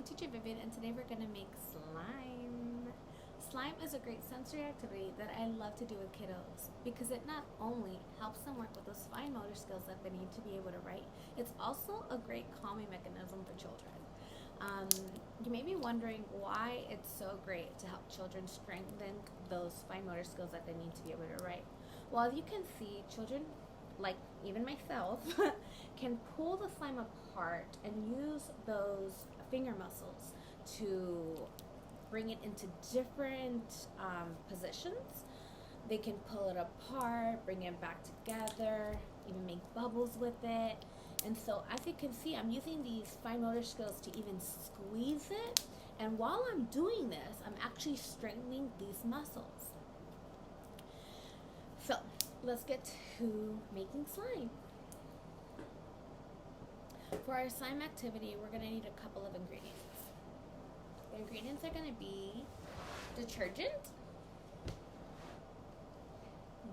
I'm Teacher Vivian, and today we're going to make slime. Slime is a great sensory activity that I love to do with kiddos because it not only helps them work with those fine motor skills that they need to be able to write, it's also a great calming mechanism for children. You may be wondering why it's so great to help children strengthen those fine motor skills that they need to be able to write. Well, as you can see, children, like even myself, can pull the slime apart and use those finger muscles to bring it into different positions. They can pull it apart, bring it back together, even make bubbles with it. And so as you can see, I'm using these fine motor skills to even squeeze it. And while I'm doing this, I'm actually strengthening these muscles. So let's get to making slime. For our slime activity, we're going to need a couple of ingredients. The ingredients are going to be detergent,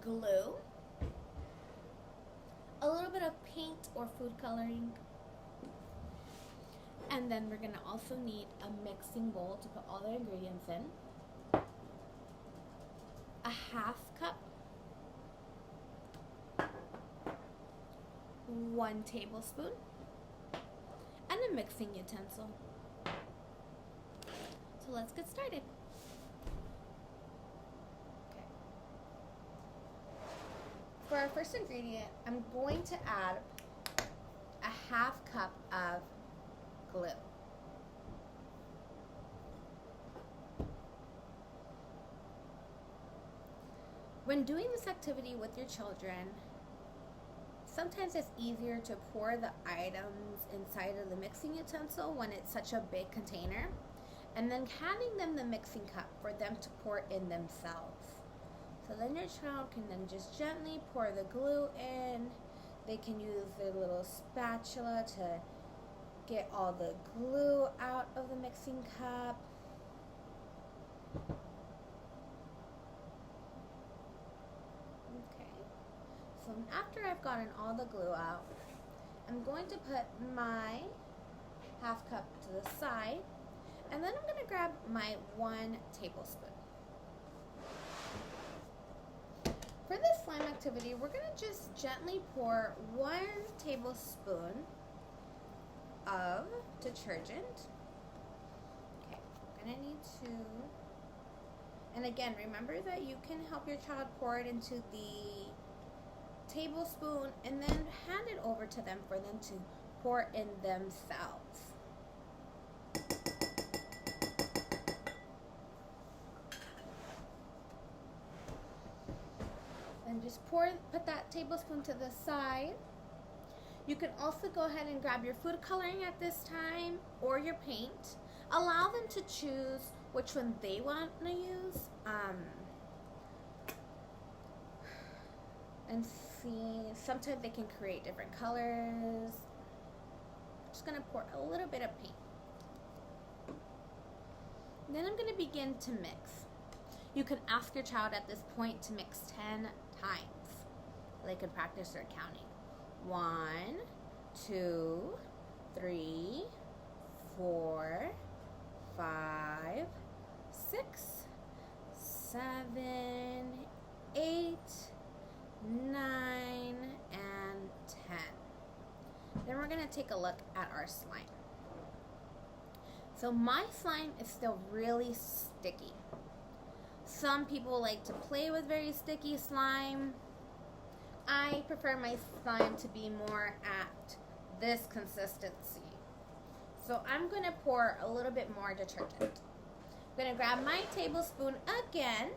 glue, a little bit of paint or food coloring, and then we're going to also need a mixing bowl to put all the ingredients in, a half cup, 1 tablespoon, and a mixing utensil. So let's get started. Okay. For our first ingredient, I'm going to add a half cup of glue. When doing this activity with your children, sometimes it's easier to pour the items inside of the mixing utensil when it's such a big container, and then handing them the mixing cup for them to pour in themselves. So then your child can then just gently pour the glue in. They can use their little spatula to get all the glue out of the mixing cup. Okay. So after I've gotten all the glue out, I'm going to put my half cup to the side, and then I'm going to grab my 1 tablespoon. For this slime activity, we're going to just gently pour 1 tablespoon of detergent. Okay, I'm going to need to, and again, remember that you can help your child pour it into the tablespoon and then hand it over to them for them to pour in themselves. And just put that tablespoon to the side. You can also go ahead and grab your food coloring at this time or your paint. Allow them to choose which one they want to use. And see, sometimes they can create different colors. Just gonna pour a little bit of paint. Then I'm gonna begin to mix. You can ask your child at this point to mix 10 times. They can practice their counting. 1, 2, 3, 4, 5, 6, 7, 8, 9, and 10. Then we're going to take a look at our slime. So my slime is still really sticky. Some people like to play with very sticky slime. I prefer my slime to be more at this consistency. So I'm going to pour a little bit more detergent. I'm going to grab my tablespoon again,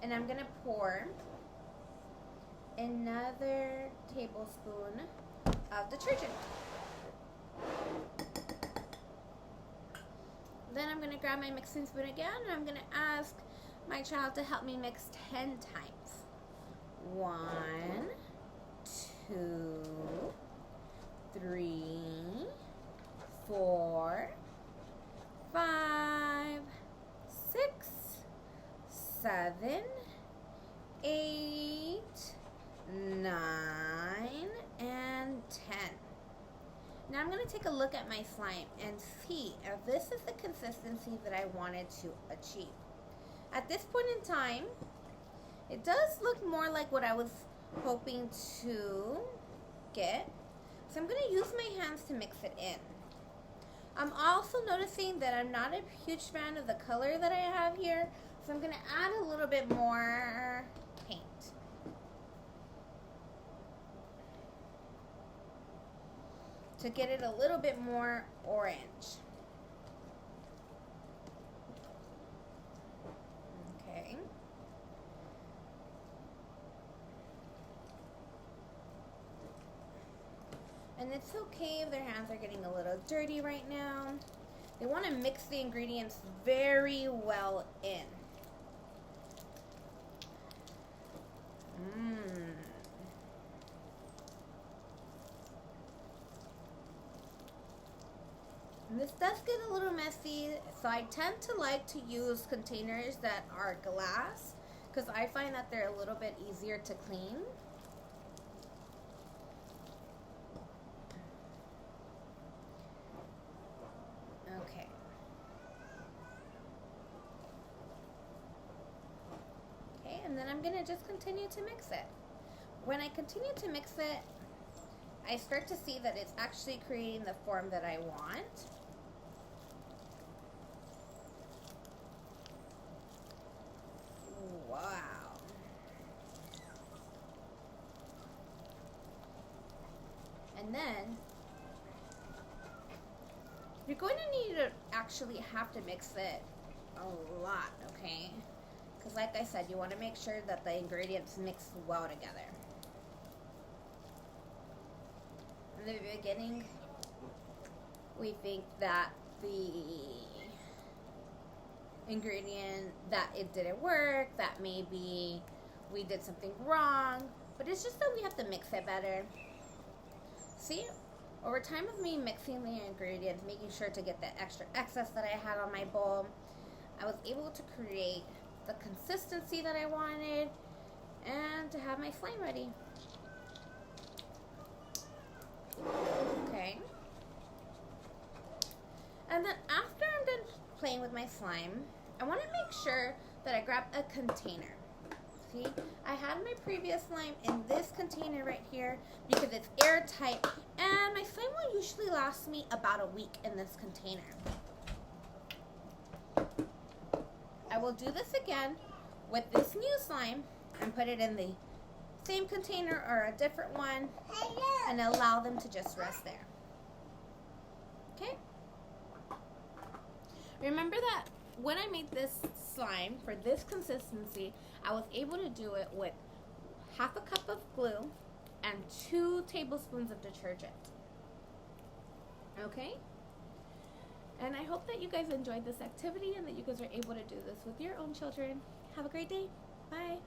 and I'm going to pour another tablespoon of detergent. Then I'm going to grab my mixing spoon again, and I'm going to ask my child to help me mix 10 times. 1, 2, 3, 4, 5, 6, 7, 8, 9, and 10. Now I'm going to take a look at my slime and see if this is the consistency that I wanted to achieve. At this point in time, it does look more like what I was hoping to get. So I'm going to use my hands to mix it in. I'm also noticing that I'm not a huge fan of the color that I have here. So I'm going to add a little bit more paint. To get it a little bit more orange. Okay. And it's okay if their hands are getting a little dirty right now. They want to mix the ingredients very well in. And this does get a little messy, so I tend to like to use containers that are glass because I find that they're a little bit easier to clean. Okay. Okay, and then I'm going to just continue to mix it. When I continue to mix it, I start to see that it's actually creating the form that I want. Wow. And then you're going to need to actually have to mix it a lot, okay? Because like I said, you want to make sure that the ingredients mix well together. In the beginning, we think that the ingredient, that it didn't work, that maybe we did something wrong, but it's just that we have to mix it better. See, over time of me mixing the ingredients, making sure to get the extra excess that I had on my bowl, I was able to create the consistency that I wanted and to have my slime ready. Okay. And then after I'm done playing with my slime, I want to make sure that I grab a container. See, I had my previous slime in this container right here because it's airtight, and my slime will usually last me about a week in this container. I will do this again with this new slime and put it in the same container or a different one and allow them to just rest there. Okay? Remember that when I made this slime for this consistency, I was able to do it with half a cup of glue and 2 tablespoons of detergent. Okay? And I hope that you guys enjoyed this activity and that you guys are able to do this with your own children. Have a great day. Bye.